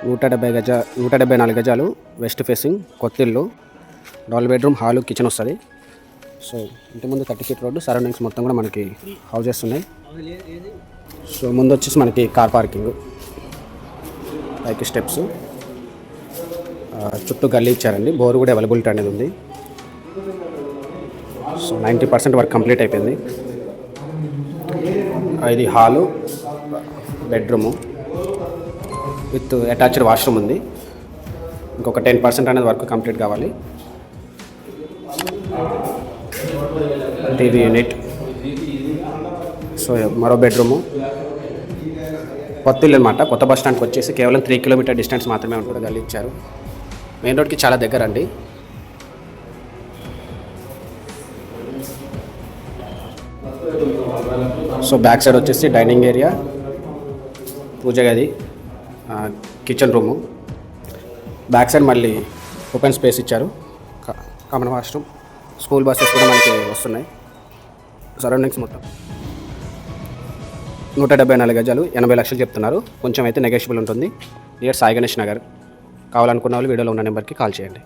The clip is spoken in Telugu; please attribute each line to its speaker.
Speaker 1: 174 గజాలు వెస్ట్ ఫేసింగ్ కొత్తిల్లు, డబుల్ బెడ్రూమ్, హాలు, కిచెన్ వస్తుంది. సో ఇంటి ముందు 30 ఫీట్ రోడ్డు, సరౌండింగ్స్ మొత్తం కూడా మనకి హౌజెస్ ఉన్నాయి. సో ముందు వచ్చేసి మనకి కార్ పార్కింగ్, పైకి స్టెప్స్, చుట్టూ గల్లీ ఇచ్చారండి. బోర్ కూడా అవైలబిలిటీ అనేది ఉంది. సో 90% వర్క్ కంప్లీట్ అయిపోయింది. ఇది hall, bedroom with attached washroom ఉంది. ఇంకొక 10% అనేది వర్క్ కంప్లీట్ కావాలి. TV unit. సో మరో బెడ్రూము, కొత్త ఇల్లు అనమాట. కొత్త బస్ స్టాండ్కి వచ్చేసి కేవలం 3 కిలోమీటర్ డిస్టెన్స్ మాత్రమే ఉంటుంది. గల్లీ ఇచ్చారు. మెయిన్ రోడ్కి చాలా దగ్గర అండి. సో బ్యాక్ సైడ్ వచ్చేసి డైనింగ్ ఏరియా, పూజ గది, కిచెన్ రూము. బ్యాక్ సైడ్ మళ్ళీ ఓపెన్ స్పేస్ ఇచ్చారు. కామన్ వాష్రూమ్, స్కూల్ బస్సెస్ కూడా మనకి వస్తున్నాయి. సరౌండింగ్స్ మొత్తం 174 గజాలు, 80 లక్షలు చెప్తున్నారు. కొంచెం అయితే నెగోషియబుల్ ఉంటుంది. నియర్ సాయి గణేష్ నగర్. కావాలనుకున్న వాళ్ళు వీడియోలో ఉన్న నెంబర్కి కాల్ చేయండి.